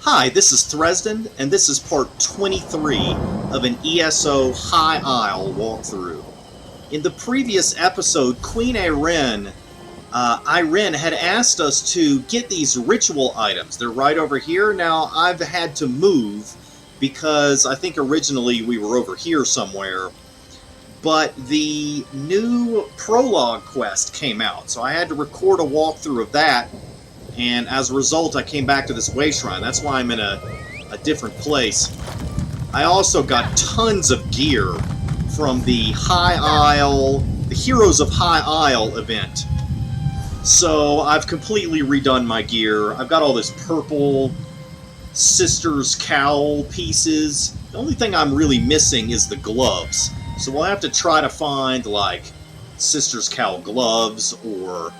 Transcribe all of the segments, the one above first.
Hi, this is Thresden, and this is part 23 of an ESO High Isle walkthrough. In the previous episode, Queen Ayrenn had asked us to get these ritual items. They're right over here. Now, I've had to move because I think originally we were over here somewhere, but the new prologue quest came out, so I had to record a walkthrough of that. And as a result, I came back to this Wayshrine. That's why I'm in a different place. I also got tons of gear from the High Isle, the Heroes of High Isle event. So I've completely redone my gear. I've got all this purple Sister's Cowl pieces. The only thing I'm really missing is the gloves. So we'll have to try to find, like, Sister's Cowl gloves or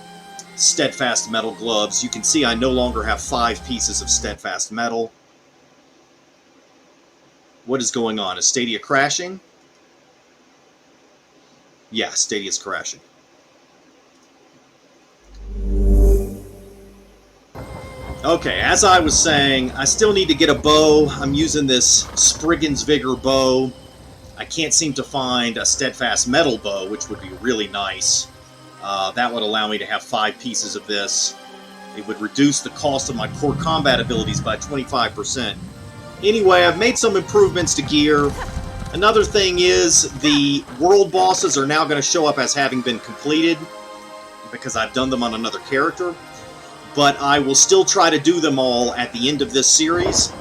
steadfast metal gloves. You can see I no longer have 5 pieces of steadfast metal. What is going on? Is Stadia crashing? Yeah, Stadia's crashing. Okay, as I was saying, I still need to get a bow. I'm using this Spriggan's Vigor bow. I can't seem to find a steadfast metal bow, which would be really nice. That would allow me to have 5 pieces of this. It would reduce the cost of my core combat abilities by 25%. Anyway, I've made some improvements to gear. Another thing is the world bosses are now going to show up as having been completed because I've done them on another character. But I will still try to do them all at the end of this series.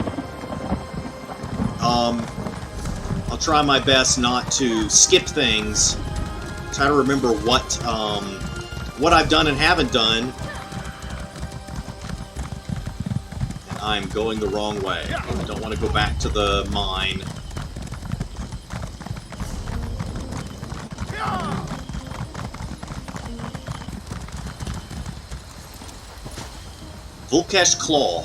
I'll try my best not to skip things. Try to remember what I've done and haven't done. And I'm going the wrong way. I don't want to go back to the mine. Vulkesh Claw.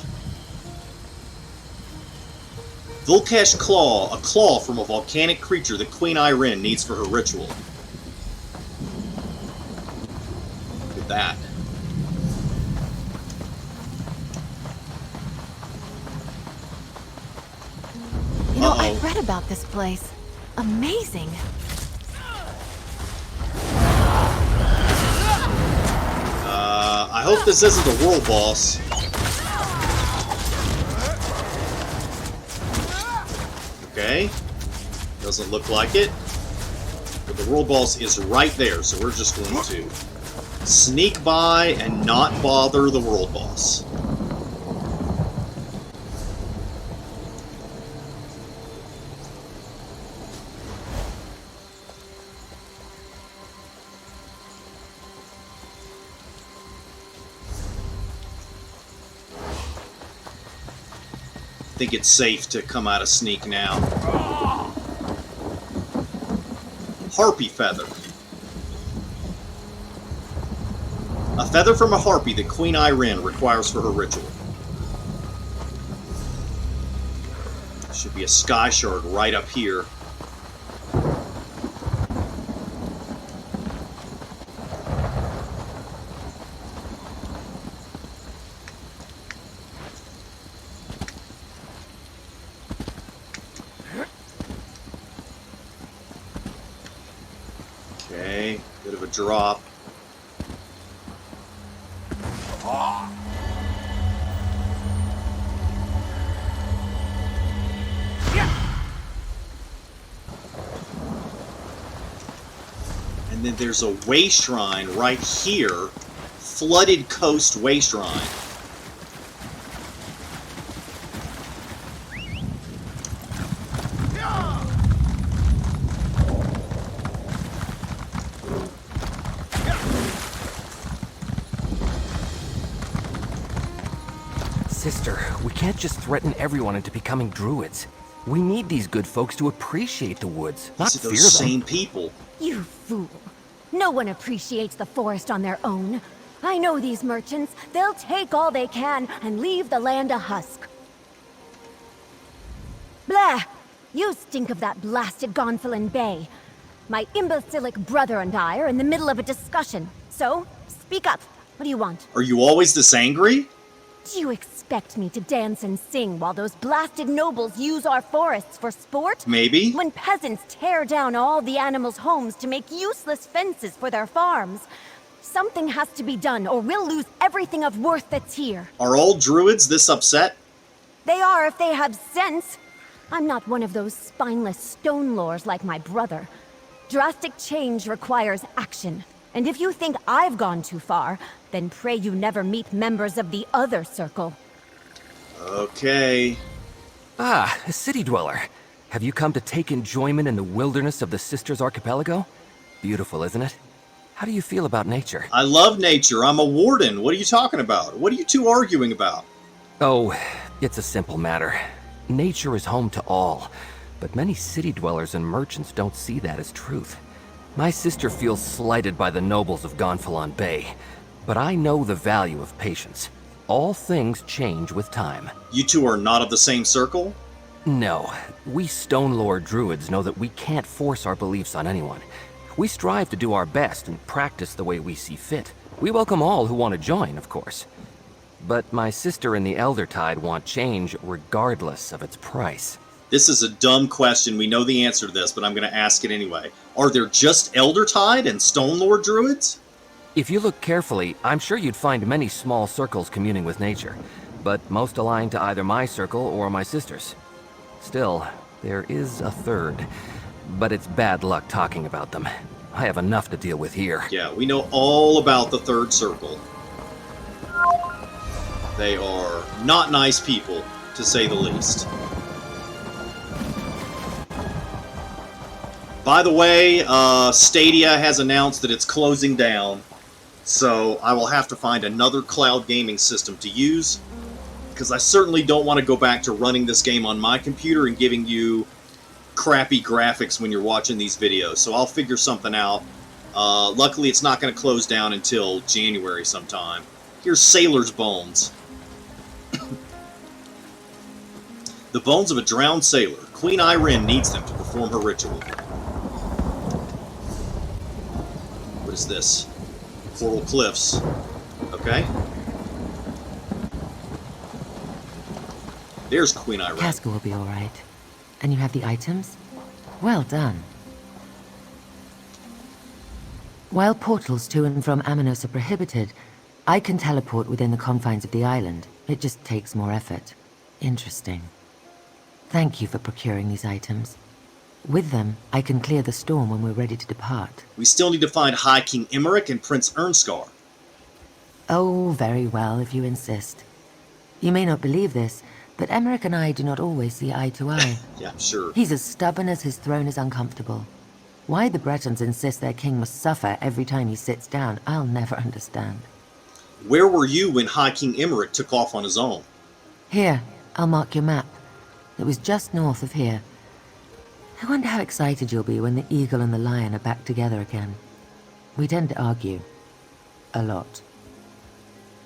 Vulkesh Claw, a claw from a volcanic creature that Queen Ayrenn needs for her ritual. That. You know, I read about this place. Amazing. I hope this isn't a world boss. Okay. Doesn't look like it. But the world boss is right there, so we're just going to sneak by and not bother the world boss. I think it's safe to come out of sneak now. Harpy feather. A feather from a harpy that Queen Ayrenn requires for her ritual. There should be a Skyshard right up here. Okay, bit of a drop. And then there's a Wayshrine right here. Flooded Coast Wayshrine. Sister, we can't just threaten everyone into becoming druids. We need these good folks to appreciate the woods, not fear them. Those same people. You fool. No one appreciates the forest on their own. I know these merchants. They'll take all they can and leave the land a husk. Blah! You stink of that blasted Gonfalon Bay. My imbecilic brother and I are in the middle of a discussion. So, speak up. What do you want? Are you always this angry? Do you expect me to dance and sing while those blasted nobles use our forests for sport? Maybe. When peasants tear down all the animals' homes to make useless fences for their farms. Something has to be done, or we'll lose everything of worth that's here. Are all druids this upset? They are if they have sense. I'm not one of those spineless stone lords like my brother. Drastic change requires action. And if you think I've gone too far, then pray you never meet members of the other circle. Okay. Ah, a city dweller. Have you come to take enjoyment in the wilderness of the Sisters Archipelago? Beautiful, isn't it? How do you feel about nature? I love nature. I'm a warden. What are you talking about? What are you two arguing about? Oh, it's a simple matter. Nature is home to all, but many city dwellers and merchants don't see that as truth. My sister feels slighted by the nobles of Gonfalon Bay, but I know the value of patience. All things change with time. You two are not of the same circle? No, we Stone Lord Druids know that we can't force our beliefs on anyone. We strive to do our best and practice the way we see fit. We welcome all who want to join, of course. But my sister and the Eldertide want change regardless of its price. This is a dumb question. We know the answer to this, but I'm going to ask it anyway. Are there just Eldertide and Stone Lord Druids? If you look carefully, I'm sure you'd find many small circles communing with nature, but most aligned to either my circle or my sister's. Still, there is a third, but it's bad luck talking about them. I have enough to deal with here. Yeah, we know all about the third circle. They are not nice people, to say the least. By the way, Stadia has announced that it's closing down, so I will have to find another cloud gaming system to use, because I certainly don't want to go back to running this game on my computer and giving you crappy graphics when you're watching these videos, so I'll figure something out. Luckily, it's not going to close down until January sometime. Here's Sailor's Bones. The bones of a drowned sailor. Queen Ayrenn needs them to perform her ritual. What is this? Coral Cliffs. Okay. There's Queen Ayrenn. Casca will be all right. And you have the items? Well done. While portals to and from Amenos are prohibited, I can teleport within the confines of the island. It just takes more effort. Interesting. Thank you for procuring these items. With them, I can clear the storm when we're ready to depart. We still need to find High King Emeric and Prince Ernscar. Oh, very well, if you insist. You may not believe this, but Emeric and I do not always see eye to eye. Yeah, sure. He's as stubborn as his throne is uncomfortable. Why the Bretons insist their king must suffer every time he sits down, I'll never understand. Where were you when High King Emeric took off on his own? Here, I'll mark your map. It was just north of here. I wonder how excited you'll be when the eagle and the lion are back together again. We tend to argue. A lot.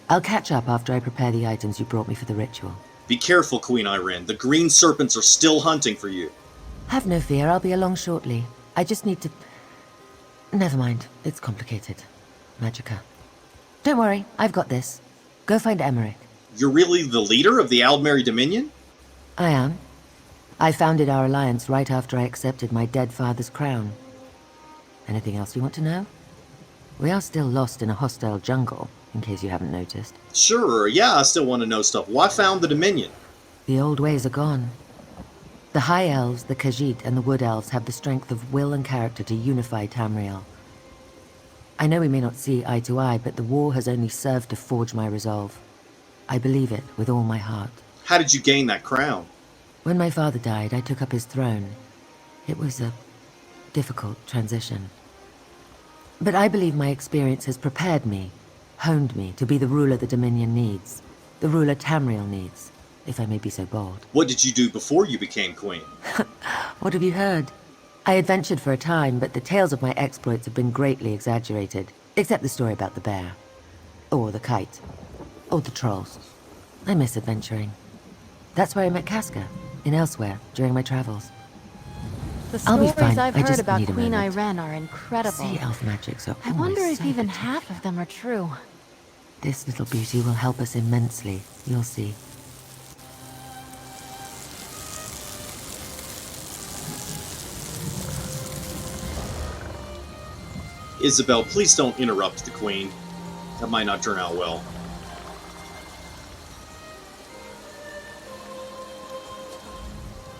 I'll catch up after I prepare the items you brought me for the ritual. Be careful, Queen Ayrenn. The green serpents are still hunting for you. Have no fear, I'll be along shortly. I just need to... Never mind, it's complicated. Magicka. Don't worry, I've got this. Go find Emeric. You're really the leader of the Aldmeri Dominion? I am. I founded our alliance right after I accepted my dead father's crown. Anything else you want to know? We are still lost in a hostile jungle, in case you haven't noticed. Sure, yeah, I still want to know stuff. Why found the Dominion? The old ways are gone. The High Elves, the Khajiit, and the Wood Elves have the strength of will and character to unify Tamriel. I know we may not see eye to eye, but the war has only served to forge my resolve. I believe it with all my heart. How did you gain that crown? When my father died, I took up his throne. It was a difficult transition. But I believe my experience has prepared me, honed me to be the ruler the Dominion needs. The ruler Tamriel needs, if I may be so bold. What did you do before you became queen? What have you heard? I adventured for a time, but the tales of my exploits have been greatly exaggerated. Except the story about the bear. Or the kite. Or the trolls. I miss adventuring. That's where I met Casca, in Elsewhere, during my travels. The I'll be stories fine. I've I heard just about need a Queen moment. Ayrenn are incredible. Sea elf magics are I wonder always if so even particular. half of them are true. This little beauty will help us immensely, you'll see. Isabel, please don't interrupt the Queen. That might not turn out well.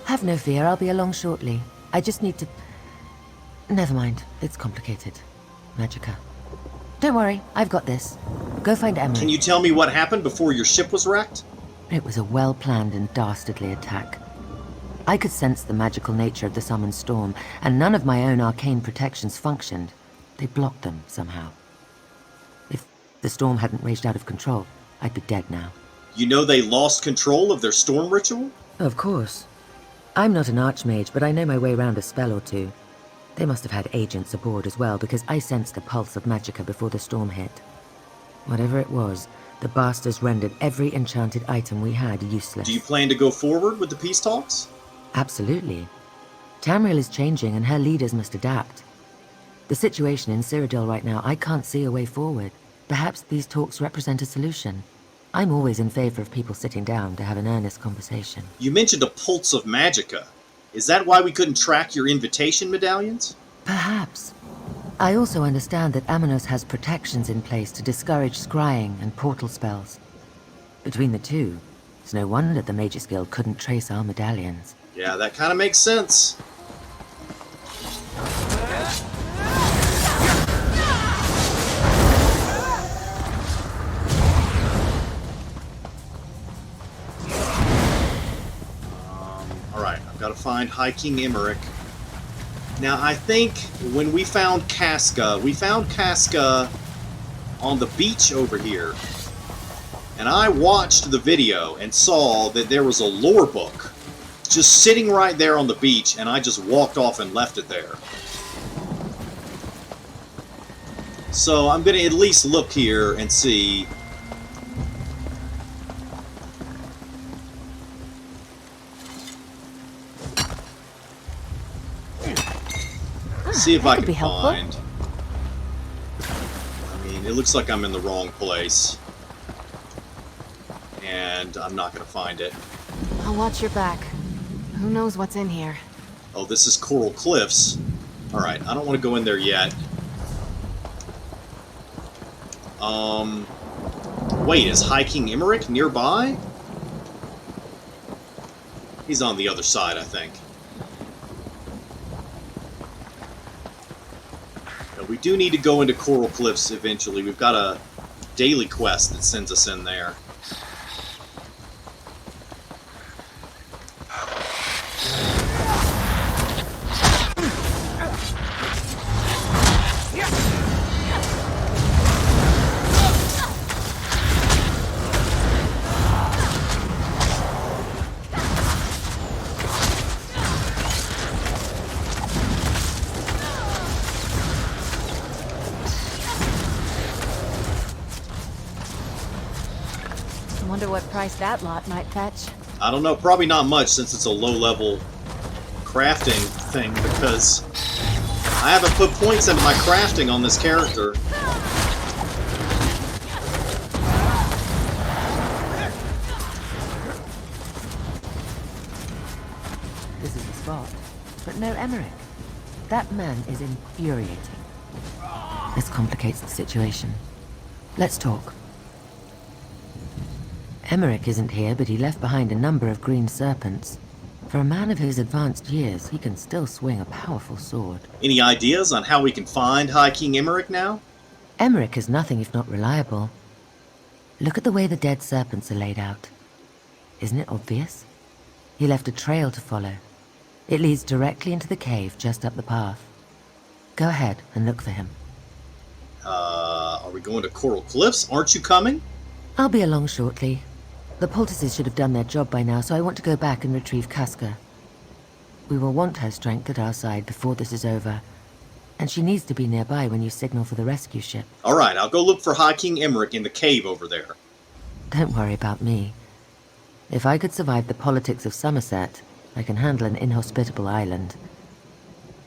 Have no fear, I'll be along shortly. I just need to... Never mind, it's complicated. Magica. Don't worry, I've got this. Go find Emeric. Can you tell me what happened before your ship was wrecked? It was a well-planned and dastardly attack. I could sense the magical nature of the summoned storm, and none of my own arcane protections functioned. They blocked them, somehow. If the storm hadn't raged out of control, I'd be dead now. You know they lost control of their storm ritual? Of course. I'm not an archmage, but I know my way around a spell or two. They must have had agents aboard as well, because I sensed a pulse of magicka before the storm hit. Whatever it was, the bastards rendered every enchanted item we had useless. Do you plan to go forward with the peace talks? Absolutely. Tamriel is changing, and her leaders must adapt. The situation in Cyrodiil right now, I can't see a way forward. Perhaps these talks represent a solution. I'm always in favor of people sitting down to have an earnest conversation. You mentioned a pulse of magicka. Is that why we couldn't track your invitation medallions? Perhaps. I also understand that Amenos has protections in place to discourage scrying and portal spells. Between the two, it's no wonder the Mages Guild couldn't trace our medallions. Yeah, that kind of makes sense. Gotta find High King Emeric. Now, I think when we found Casca on the beach over here. And I watched the video and saw that there was a lore book just sitting right there on the beach, and I just walked off and left it there. So I'm gonna at least look here and see. See if I can find. I mean, it looks like I'm in the wrong place. And I'm not going to find it. I'll watch your back. Who knows what's in here? Oh, this is Coral Cliffs. Alright, I don't want to go in there yet. Wait, is High King Emeric nearby? He's on the other side, I think. We do need to go into Coral Cliffs eventually. We've got a daily quest that sends us in there. Wonder what price that lot might fetch. I don't know, probably not much since it's a low-level crafting thing, because I haven't put points into my crafting on this character. This is the spot, but no Emeric. That man is infuriating. This complicates the situation. Let's talk. Emeric isn't here, but he left behind a number of green serpents. For a man of his advanced years, he can still swing a powerful sword. Any ideas on how we can find High King Emeric now? Emeric is nothing if not reliable. Look at the way the dead serpents are laid out. Isn't it obvious? He left a trail to follow. It leads directly into the cave just up the path. Go ahead and look for him. Are we going to Coral Cliffs? Aren't you coming? I'll be along shortly. The poultices should have done their job by now, so I want to go back and retrieve Casca. We will want her strength at our side before this is over, and she needs to be nearby when you signal for the rescue ship. Alright, I'll go look for High King Emeric in the cave over there. Don't worry about me. If I could survive the politics of Somerset, I can handle an inhospitable island.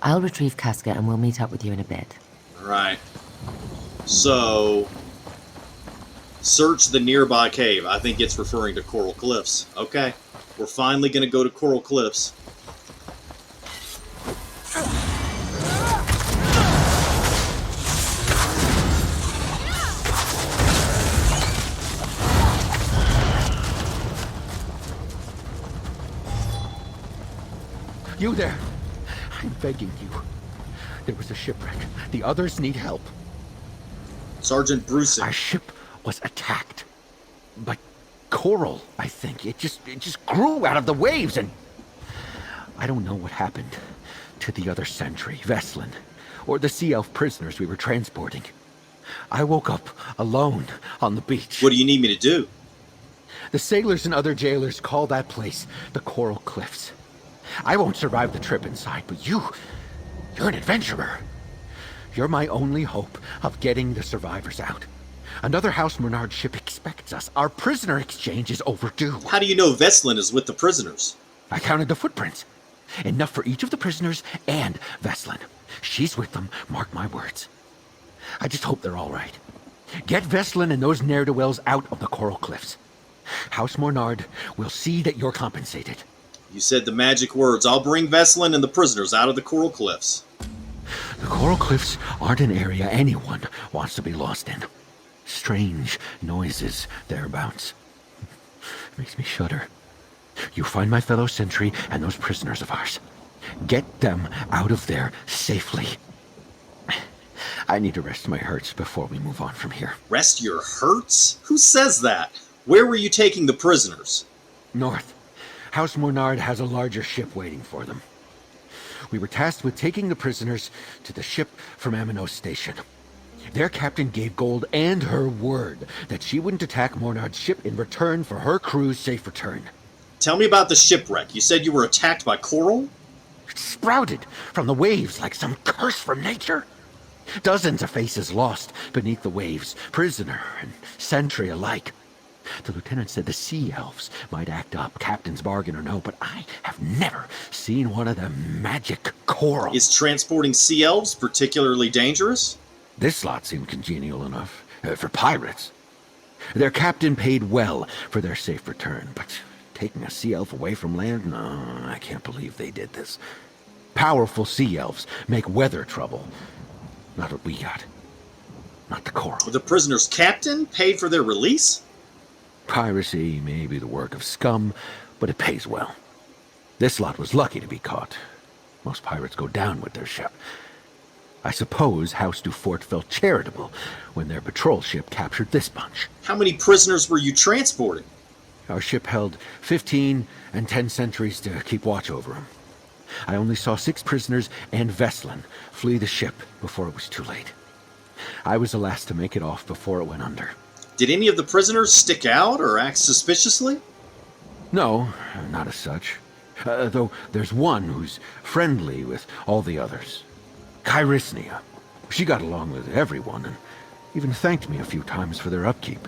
I'll retrieve Casca and we'll meet up with you in a bit. Alright. So, Search the nearby cave. I think it's referring to Coral Cliffs. Okay. We're finally going to go to Coral Cliffs. You there! I'm begging you. There was a shipwreck. The others need help. Sergeant Bruce. Our ship was attacked by coral, I think. It just grew out of the waves, and I don't know what happened to the other sentry, Veslyn, or the sea elf prisoners we were transporting. I woke up alone on the beach. What do you need me to do? The sailors and other jailers call that place the Coral Cliffs. I won't survive the trip inside, but you're an adventurer. You're my only hope of getting the survivors out. Another House Murnard ship expects us. Our prisoner exchange is overdue. How do you know Veslyn is with the prisoners? I counted the footprints. Enough for each of the prisoners and Veslyn. She's with them, mark my words. I just hope they're all right. Get Veslyn and those ne'er-do-wells out of the Coral Cliffs. House Murnard will see that you're compensated. You said the magic words. I'll bring Veslyn and the prisoners out of the Coral Cliffs. The Coral Cliffs aren't an area anyone wants to be lost in. Strange noises thereabouts. Makes me shudder. You find my fellow sentry and those prisoners of ours. Get them out of there safely. I need to rest my hurts before we move on from here. Rest your hurts? Who says that? Where were you taking the prisoners? North. House Murnard has a larger ship waiting for them. We were tasked with taking the prisoners to the ship from Amenos station. Their captain gave Gold and her word that she wouldn't attack Murnard's ship in return for her crew's safe return. Tell me about the shipwreck. You said you were attacked by coral? It sprouted from the waves like some curse from nature. Dozens of faces lost beneath the waves, prisoner and sentry alike. The lieutenant said the sea elves might act up, captain's bargain or no, but I have never seen one of them magic coral. Is transporting sea elves particularly dangerous? This lot seemed congenial enough for pirates. Their captain paid well for their safe return, but taking a sea elf away from land? No, I can't believe they did this. Powerful sea elves make weather trouble. Not what we got. Not the coral. The prisoner's captain paid for their release? Piracy may be the work of scum, but it pays well. This lot was lucky to be caught. Most pirates go down with their ship. I suppose House Dufort felt charitable when their patrol ship captured this bunch. How many prisoners were you transporting? Our ship held 15 and 10 sentries to keep watch over them. I only saw 6 prisoners and Veslyn flee the ship before it was too late. I was the last to make it off before it went under. Did any of the prisoners stick out or act suspiciously? No, not as such. Though there's one who's friendly with all the others. Chyrisnia. She got along with everyone and even thanked me a few times for their upkeep.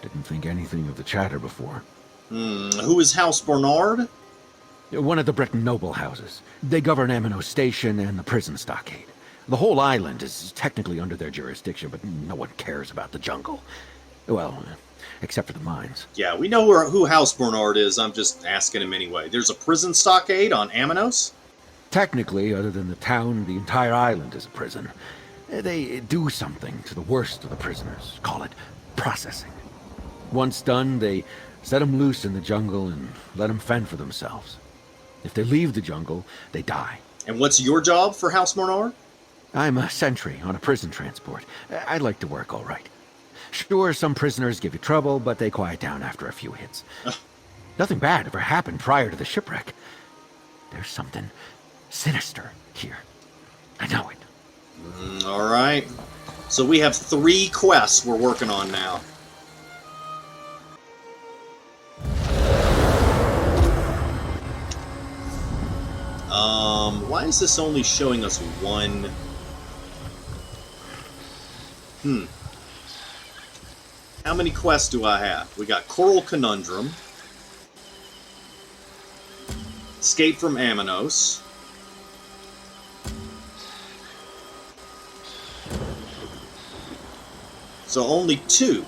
Didn't think anything of the chatter before. Who is House Bernard? One of the Breton noble houses. They govern Amenos Station and the prison stockade. The whole island is technically under their jurisdiction, but no one cares about the jungle. Well, except for the mines. Yeah, we know who House Bernard is. I'm just asking him anyway. There's a prison stockade on Amenos? Technically, other than the town, the entire island is a prison. They do something to the worst of the prisoners. Call it processing. Once done, they set them loose in the jungle and let them fend for themselves. If they leave the jungle, they die. And what's your job for House Bernard? I'm a sentry on a prison transport. I'd like to work all right. Sure, some prisoners give you trouble, but they quiet down after a few hits. Nothing bad ever happened prior to the shipwreck. There's something sinister here. I know it. All right. So we have 3 quests we're working on now. Why is this only showing us one? How many quests do I have? We got Coral Conundrum, Escape from Amenos, so only 2.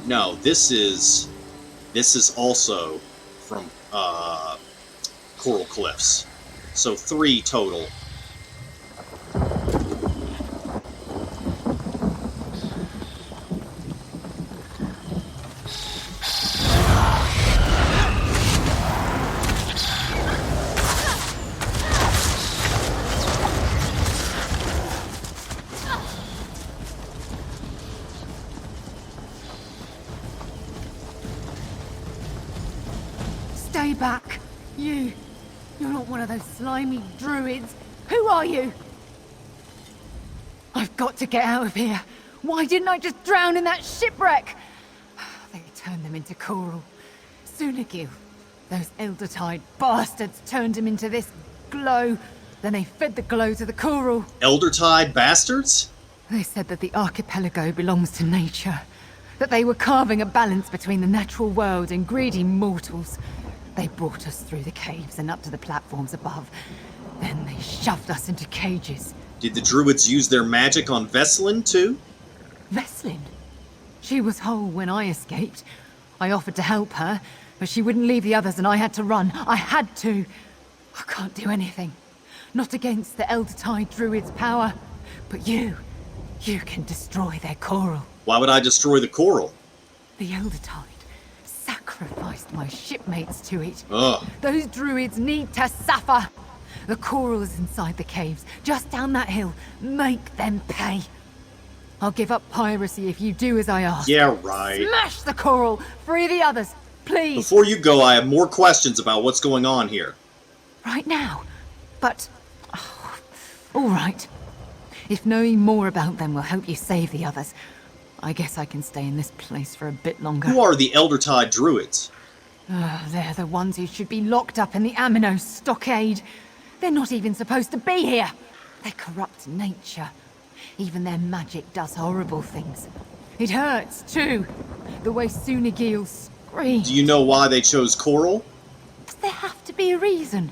No, this is also from Coral Cliffs. So 3 total. Stay back. You're not one of those slimy druids. Who are you? I've got to get out of here. Why didn't I just drown in that shipwreck? They turned them into coral. Sunagil. Those Eldertide bastards turned him into this glow. Then they fed the glow to the coral. Eldertide bastards? They said that the archipelago belongs to nature. That they were carving a balance between the natural world and greedy mortals. They brought us through the caves and up to the platforms above. Then they shoved us into cages. Did the druids use their magic on Veslyn, too? Veslyn? She was whole when I escaped. I offered to help her, but she wouldn't leave the others and I had to run. I had to. I can't do anything. Not against the Eldertide druids' power. But you can destroy their coral. Why would I destroy the coral? The Eldertide sacrificed my shipmates to it. Ugh. Those druids need to suffer. The coral is inside the caves, just down that hill. Make them pay. I'll give up piracy if you do as I ask. Yeah, right. Smash the coral! Free the others, please! Before you go, I have more questions about what's going on here. Right now? But... oh, all right. If knowing more about them will help you save the others, I guess I can stay in this place for a bit longer. Who are the Eldertide druids? They're the ones who should be locked up in the Amenos stockade. They're not even supposed to be here. They corrupt nature. Even their magic does horrible things. It hurts, too. The way Sunagil screams. Do you know why they chose coral? Does there have to be a reason?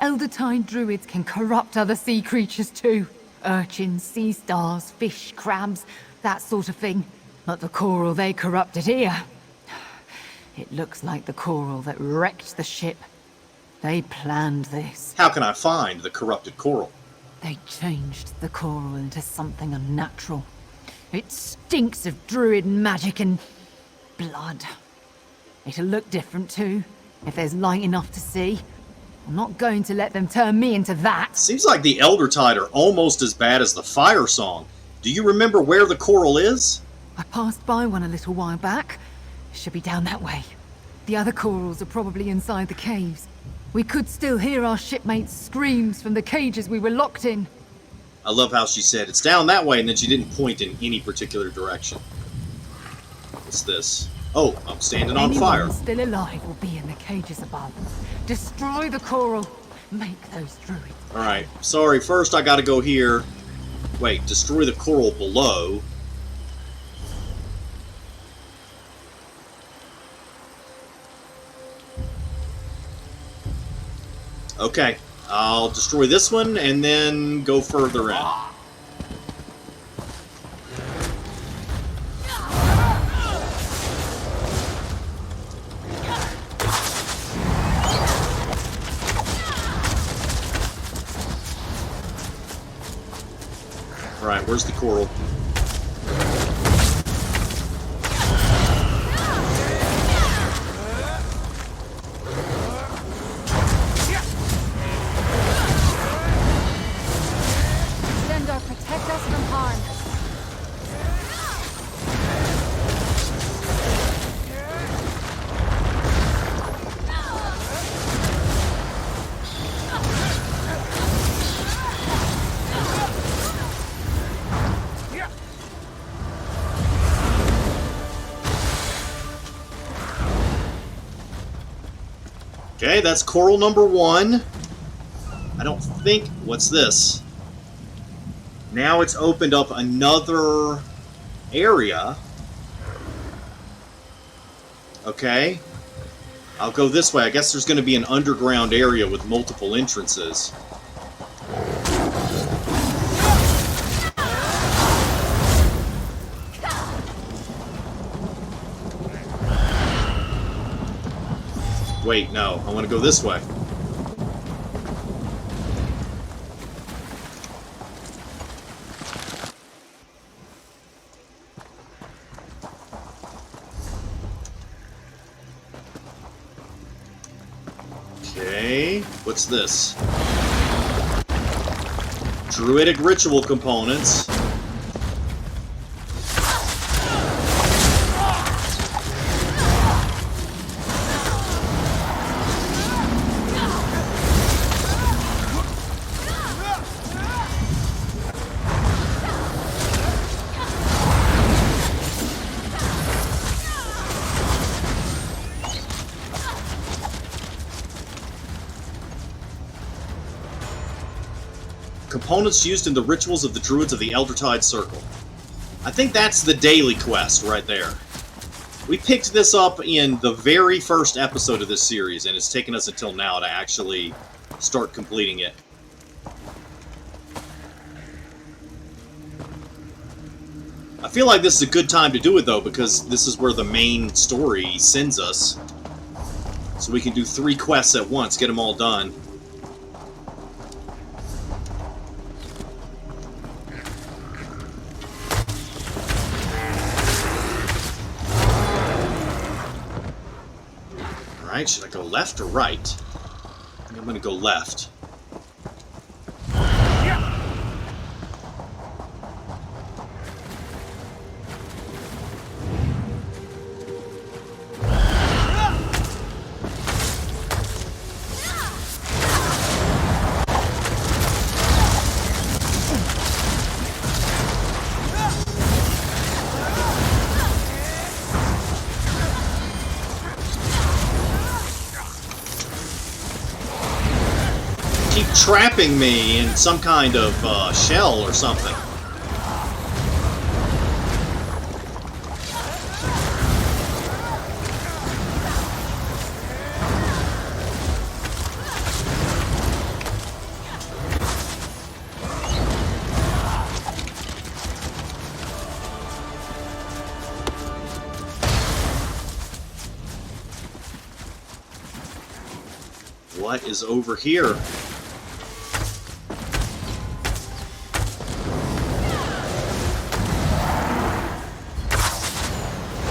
Eldertide druids can corrupt other sea creatures, too. Urchins, sea stars, fish, crabs, that sort of thing. But the coral they corrupted here... it looks like the coral that wrecked the ship. They planned this. How can I find the corrupted coral? They changed the coral into something unnatural. It stinks of druid magic and... blood. It'll look different too, if there's light enough to see. I'm not going to let them turn me into that. Seems like the Eldertide are almost as bad as the Fire Song. Do you remember where the coral is? I passed by one a little while back. It should be down that way. The other corals are probably inside the caves. We could still hear our shipmates' screams from the cages we were locked in. I love how she said, it's down that way, and then she didn't point in any particular direction. What's this? Oh, I'm standing on fire. Anyone still alive will be in the cages above. Destroy the coral. Make those druids. Alright, sorry, first I gotta go here. Wait, destroy the coral below. Okay, I'll destroy this one and then go further in. Alright, where's the coral? Protect us from harm. Okay, that's coral number 1. I don't think... What's this? Now it's opened up another area. Okay. I'll go this way. I guess there's going to be an underground area with multiple entrances. Wait, no. I want to go this way. Okay, what's this? Druidic ritual components. Components used in the rituals of the Druids of the Eldertide Circle. I think that's the daily quest right there. We picked this up in the very first episode of this series, and it's taken us until now to actually start completing it. I feel like this is a good time to do it, though, because this is where the main story sends us. So we can do 3 quests at once, get them all done. Alright, should I go left or right? I think I'm gonna go left. Keep trapping me in some kind of shell or something. What is over here?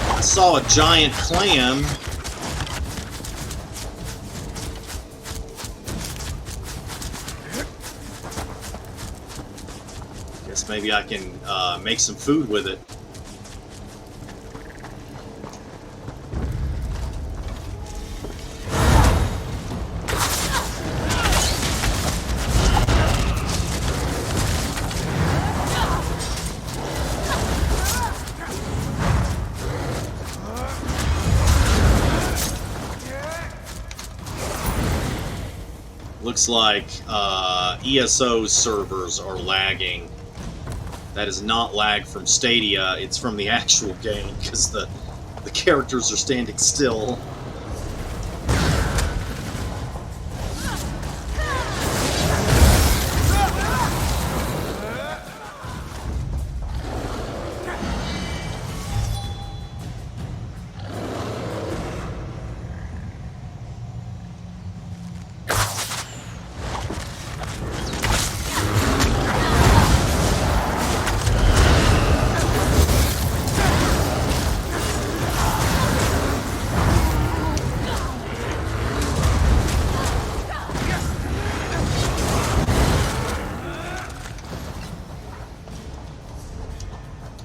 I saw a giant clam. Guess maybe I can make some food with it. Looks like ESO servers are lagging. That is not lag from Stadia, it's from the actual game, because the characters are standing still.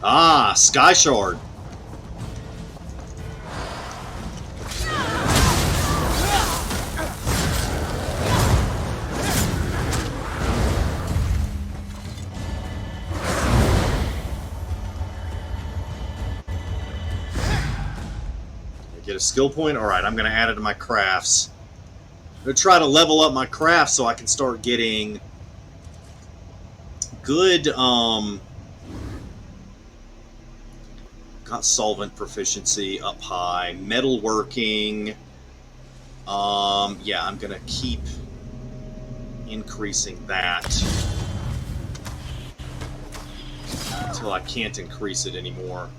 Ah, Skyshard. Get a skill point? Alright, I'm going to add it to my crafts. I'm going to try to level up my crafts so I can start getting good, got solvent proficiency up high, metalworking. Yeah, I'm gonna keep increasing that until I can't increase it anymore.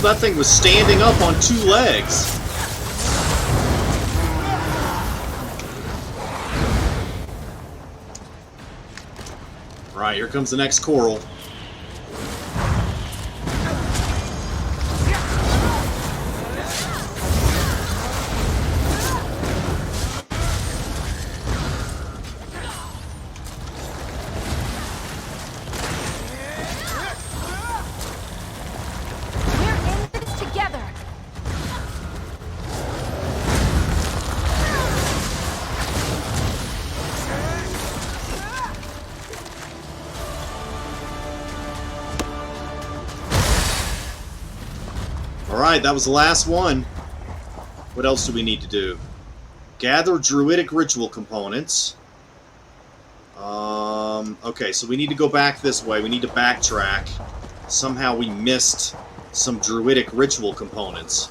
that thing was standing up on 2 legs. Right, here comes the next coral. Alright, that was the last one. What else do we need to do? Gather Druidic ritual components. Okay, so we need to go back this way. We need to backtrack. Somehow we missed some Druidic ritual components.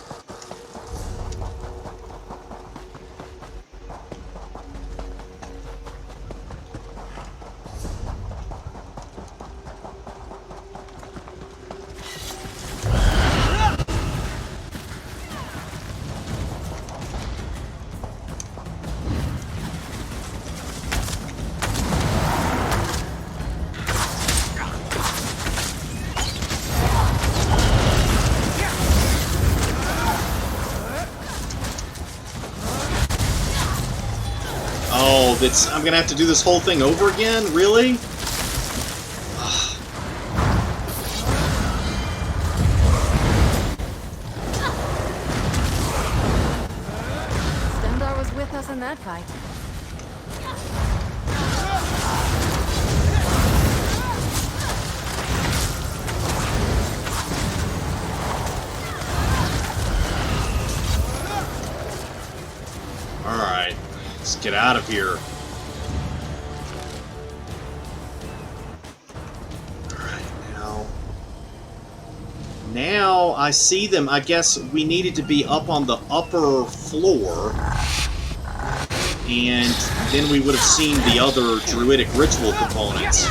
Oh, I'm gonna have to do this whole thing over again? Really? Stendar was with us in that fight. Alright, let's get out of here. Now I see them. I guess we needed to be up on the upper floor, and then we would have seen the other Druidic ritual components.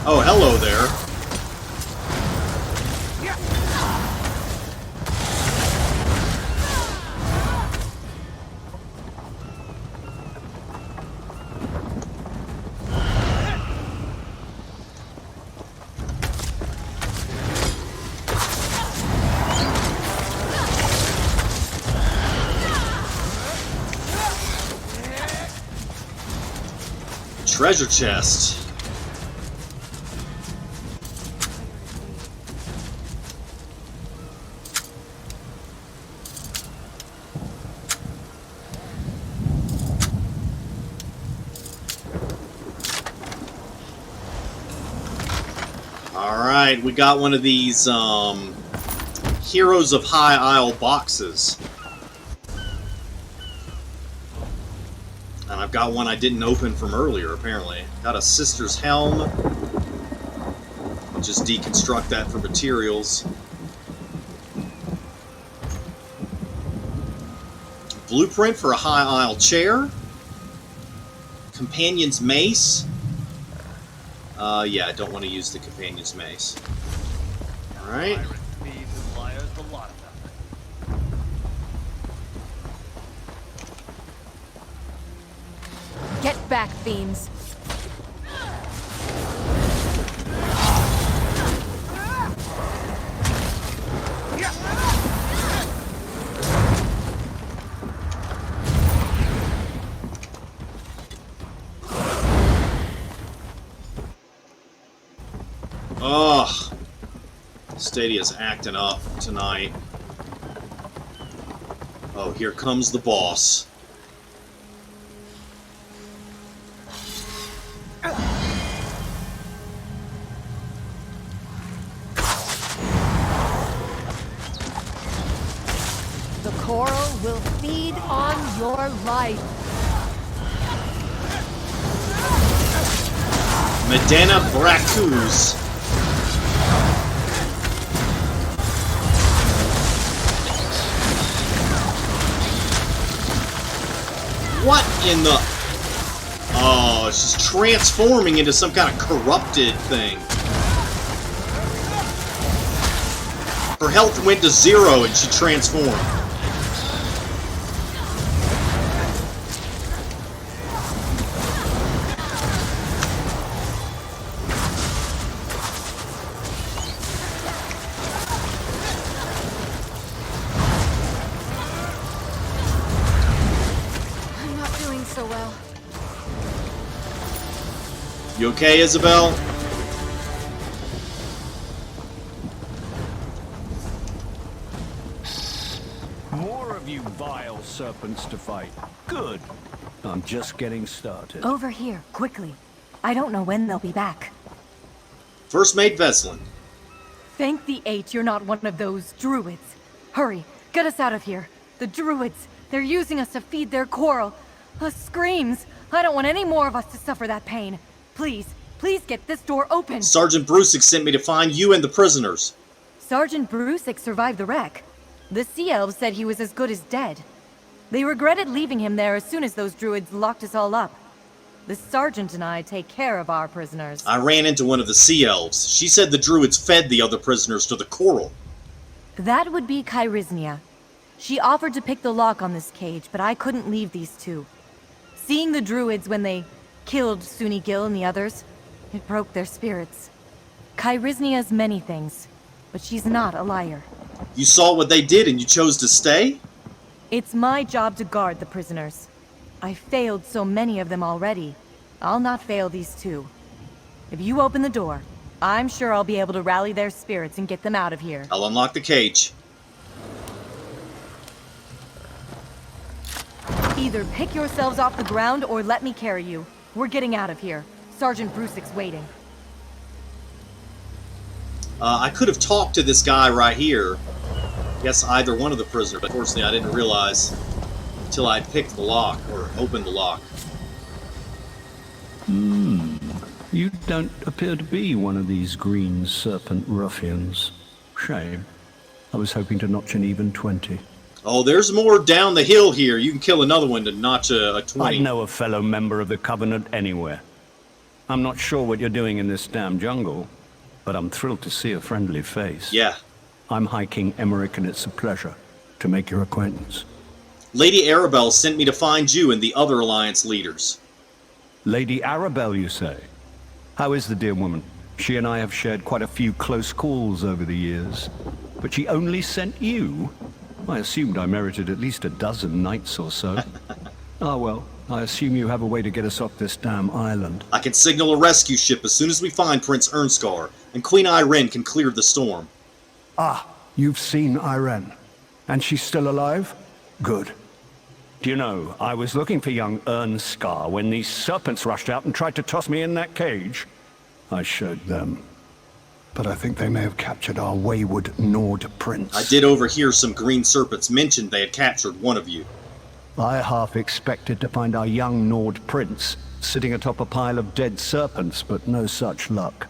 Oh, hello there. Treasure chest. Alright, we got one of these Heroes of High Isle boxes. And I've got one I didn't open from earlier, apparently. Got a Sister's Helm. I'll just deconstruct that for materials. Blueprint for a High Isle chair. Companion's mace. Yeah, I don't want to use the Companion's mace. Alright. Get back, fiends. Ugh. Stadia's acting up tonight. Oh, here comes the boss. The coral will feed on your life. Madena Bracques. What in the... she's transforming into some kind of corrupted thing. Her health went to 0 and she transformed. I'm not doing so well. You okay, Isabel? More of you vile serpents to fight. Good. I'm just getting started. Over here, quickly. I don't know when they'll be back. First Mate Veslyn. Thank the eight you're not one of those druids. Hurry, get us out of here. The druids, they're using us to feed their coral. Screams. I don't want any more of us to suffer that pain. Please, please get this door open. Sergeant Bracques sent me to find you and the prisoners. Sergeant Bracques survived the wreck. The Sea Elves said he was as good as dead. They regretted leaving him there as soon as those druids locked us all up. The sergeant and I take care of our prisoners. I ran into one of the Sea Elves. She said the druids fed the other prisoners to the coral. That would be Chyrisnia. She offered to pick the lock on this cage, but I couldn't leave these two. Seeing the druids when they killed Suni Gil and the others, it broke their spirits. Chyrisnia's many things, but she's not a liar. You saw what they did and you chose to stay? It's my job to guard the prisoners. I failed so many of them already. I'll not fail these two. If you open the door, I'm sure I'll be able to rally their spirits and get them out of here. I'll unlock the cage. Either pick yourselves off the ground or let me carry you. We're getting out of here. Sergeant Bracques waiting. I could have talked to this guy right here. Guess either one of the prisoners, but unfortunately I didn't realize until I picked the lock, or opened the lock. You don't appear to be one of these green serpent ruffians. Shame. I was hoping to notch an even 20. Oh, there's more down the hill here. You can kill another one to notch a 20. I'd know a fellow member of the Covenant anywhere. I'm not sure what you're doing in this damn jungle, but I'm thrilled to see a friendly face. Yeah. I'm High King Emeric, and it's a pleasure to make your acquaintance. Lady Arabelle sent me to find you and the other Alliance leaders. Lady Arabelle, you say? How is the dear woman? She and I have shared quite a few close calls over the years. But she only sent you? I assumed I merited at least a dozen knights or so. Ah well, I assume you have a way to get us off this damn island. I can signal a rescue ship as soon as we find Prince Ernscar, and Queen Ayrenn can clear the storm. Ah, you've seen Ayrenn. And she's still alive? Good. Do you know, I was looking for young Ernscar when these serpents rushed out and tried to toss me in that cage. I showed them. But I think they may have captured our wayward Nord prince. I did overhear some green serpents mention they had captured one of you. I half expected to find our young Nord prince sitting atop a pile of dead serpents, but no such luck.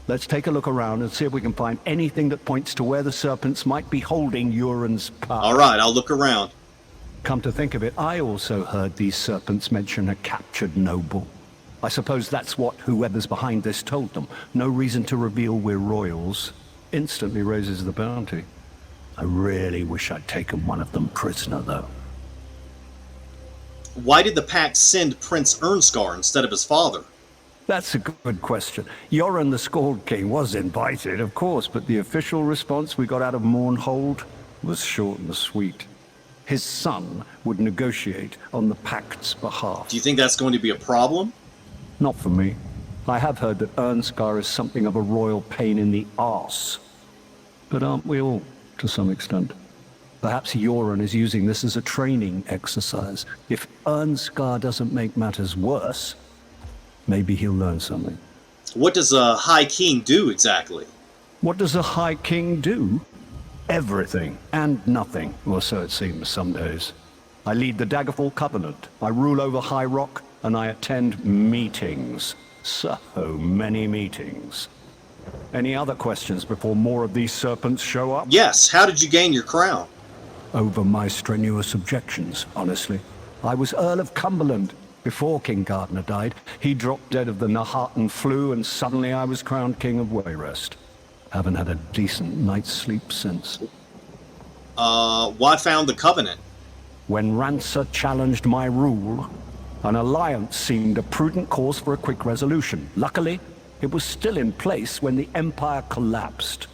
Let's take a look around and see if we can find anything that points to where the serpents might be holding Uryn's power. Alright, I'll look around. Come to think of it, I also heard these serpents mention a captured noble. I suppose that's what whoever's behind this told them. No reason to reveal we're royals. Instantly raises the bounty. I really wish I'd taken one of them prisoner, though. Why did the Pact send Prince Ernscar instead of his father? That's a good question. Yoren the Scald King was invited, of course, but the official response we got out of Mournhold was short and sweet. His son would negotiate on the Pact's behalf. Do you think that's going to be a problem? Not for me. I have heard that Ernscar is something of a royal pain in the arse. But aren't we all, to some extent? Perhaps Yoren is using this as a training exercise. If Ernscar doesn't make matters worse, maybe he'll learn something. What does a High King do exactly? What does a High King do? Everything and nothing, or so it seems some days. I lead the Daggerfall Covenant, I rule over High Rock, and I attend meetings. So many meetings. Any other questions before more of these serpents show up? Yes, how did you gain your crown? Over my strenuous objections, honestly. I was Earl of Cumberland, Before King Gardner died, he dropped dead of the Nahartan flu, and suddenly I was crowned King of Wayrest. Haven't had a decent night's sleep since. Why found the Covenant? When Rancer challenged my rule, an alliance seemed a prudent course for a quick resolution. Luckily, it was still in place when the Empire collapsed.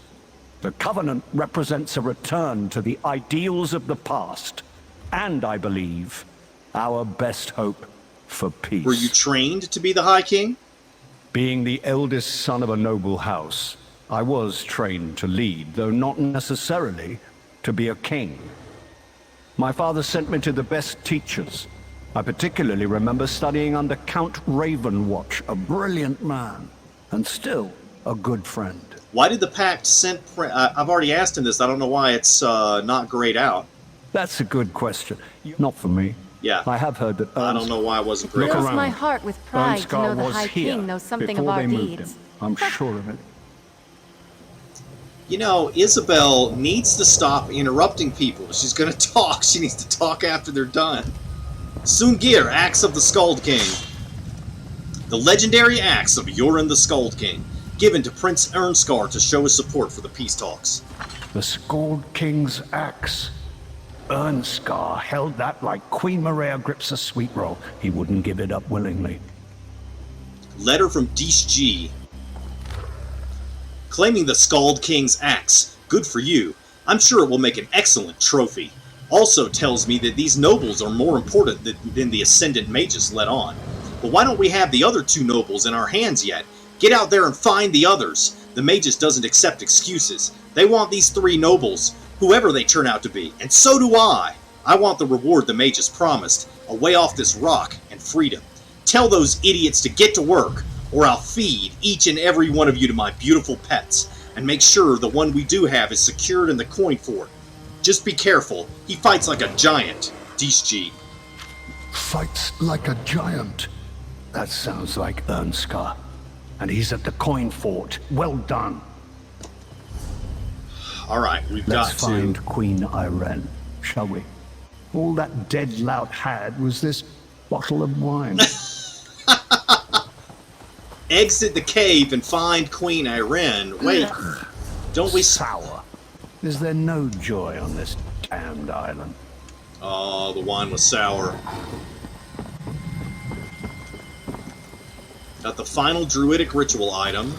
The Covenant represents a return to the ideals of the past, and I believe, our best hope for peace. Were you trained to be the High King? Being the eldest son of a noble house, I was trained to lead, though not necessarily to be a king. My father sent me to the best teachers. I particularly remember studying under Count Ravenwatch, a brilliant man, and still a good friend. Why did the Pact send... I've already asked him this. I don't know why it's not grayed out. That's a good question. Not for me. Yeah. I have heard that I don't know why it wasn't grayed Look out. around. My heart with pride to know the High King knows something of our deeds. I'm sure of it. You know, Isabel needs to stop interrupting people. She's going to talk. She needs to talk after they're done. Sungir, Axe of the Skald King. The legendary axe of Yoren the Skald King, given to Prince Ernskar to show his support for the peace talks. The Skald King's axe. Ernskar held that like Queen Maria grips a sweet roll. He wouldn't give it up willingly. Letter from Dish G. Claiming the Skald King's axe. Good for you. I'm sure it will make an excellent trophy. Also tells me that these nobles are more important than the Ascendant Mages let on. But why don't we have the other two nobles in our hands yet? Get out there and find the others. The Mages doesn't accept excuses. They want these three nobles, whoever they turn out to be, and so do I. I want the reward the Mages promised, a way off this rock and freedom. Tell those idiots to get to work, or I'll feed each and every one of you to my beautiful pets, and make sure the one we do have is secured in the coin fort. Just be careful. He fights like a giant. Dishji. Fights like a giant. That sounds like Ernskar. And he's at the coin fort. Well done. Alright, we've Let's got to... find Queen Ayrenn, shall we? All that dead lout had was this bottle of wine. Exit the cave and find Queen Ayrenn. Wait, don't we... Sour. Is there no joy on this damned island? Oh, the wine was sour. Got the final druidic ritual item.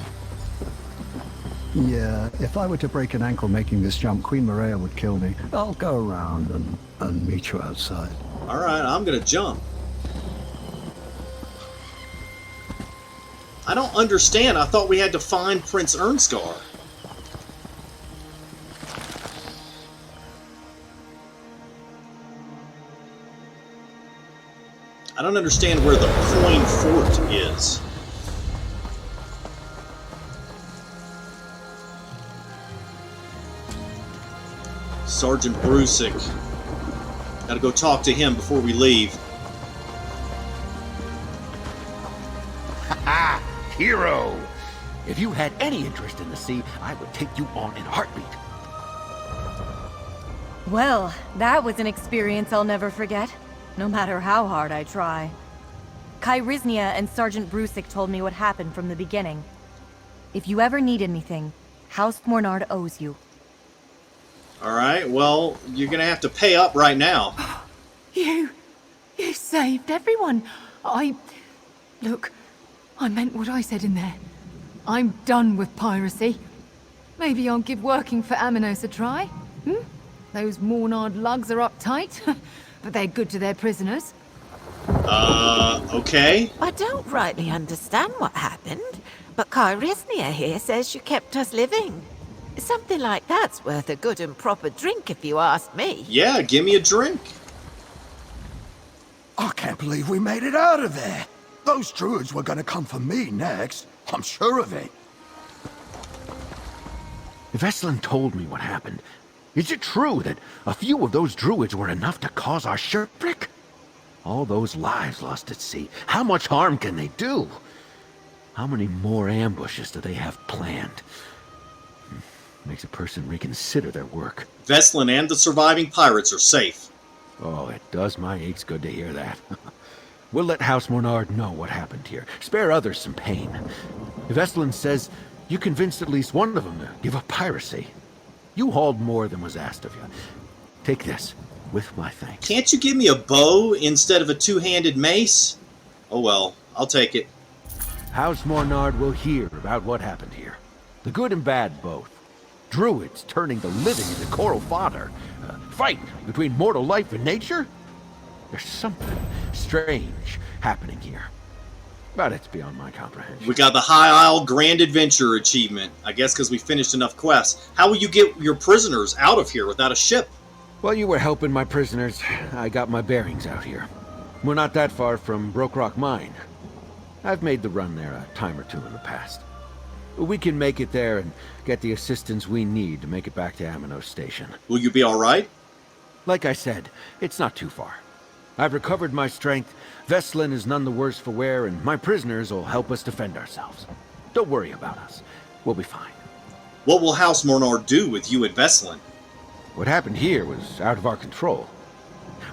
Yeah, if I were to break an ankle making this jump, Queen Maria would kill me. I'll go around and meet you outside. Alright, I'm gonna jump. I don't understand. I thought we had to find Prince Ernskar. I don't understand where the coin fort is. Sergeant Brusik. Gotta go talk to him before we leave. Ha! Hero! If you had any interest in the sea, I would take you on in a heartbeat. Well, that was an experience I'll never forget, no matter how hard I try. Chyrisnia and Sergeant Brusik told me what happened from the beginning. If you ever need anything, House Mornard owes you. Alright, well, you're gonna have to pay up right now. You saved everyone. Look, I meant what I said in there. I'm done with piracy. Maybe I'll give working for Amenos a try. Those Mornard lugs are uptight, but they're good to their prisoners. Okay. I don't rightly understand what happened, but Chyrisnia here says you kept us living. Something like that's worth a good and proper drink if you ask me. Yeah, give me a drink. I can't believe we made it out of there. Those druids were gonna come for me next. I'm sure of it. Veslyn told me what happened. Is it true that a few of those druids were enough to cause our shipwreck? All those lives lost at sea. How much harm can they do? How many more ambushes do they have planned? Makes a person reconsider their work. Veslyn and the surviving pirates are safe. Oh, it does my aches good to hear that. We'll let House Mornard know what happened here. Spare others some pain. Veslyn says you convinced at least one of them to give up piracy. You hauled more than was asked of you. Take this, with my thanks. Can't you give me a bow instead of a two-handed mace? Oh well, I'll take it. House Mornard will hear about what happened here. The good and bad both. Druids turning the living into coral fodder. Fight between mortal life and nature? There's something strange happening here. But it's beyond my comprehension. We got the High Isle Grand Adventure achievement. I guess because we finished enough quests. How will you get your prisoners out of here without a ship? While you were helping my prisoners, I got my bearings out here. We're not that far from Broke Rock Mine. I've made the run there a time or two in the past. We can make it there and get the assistance we need to make it back to Amenos Station. Will you be alright? Like I said, it's not too far. I've recovered my strength, Veslyn is none the worse for wear, and my prisoners will help us defend ourselves. Don't worry about us. We'll be fine. What will House Mornard do with you and Veslyn? What happened here was out of our control.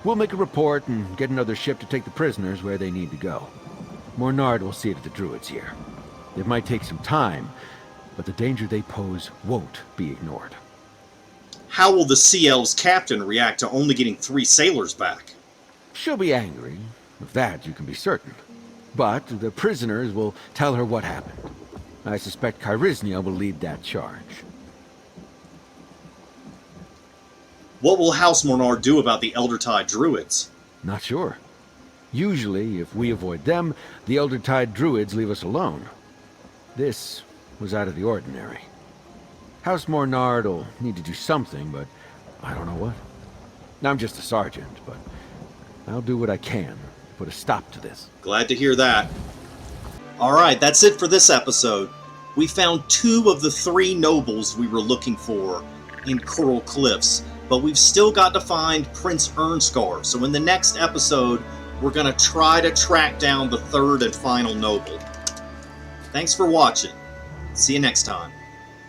We'll make a report and get another ship to take the prisoners where they need to go. Mornard will see to the druids here. It might take some time, but the danger they pose won't be ignored. How will the Sea Elves captain react to only getting 3 sailors back? She'll be angry. Of that you can be certain. But the prisoners will tell her what happened. I suspect Chyrisnia will lead that charge. What will House Mornard do about the Eldertide druids? Not sure. Usually, if we avoid them, the Eldertide druids leave us alone. This was out of the ordinary. House Mornard will need to do something, but I don't know what. I'm just a sergeant, but I'll do what I can to put a stop to this. Glad to hear that. Alright, that's it for this episode. We found 2 of the 3 nobles we were looking for in Coral Cliffs, but we've still got to find Prince Ernscar, so in the next episode, we're going to try to track down the 3rd and final noble. Thanks for watching. See you next time.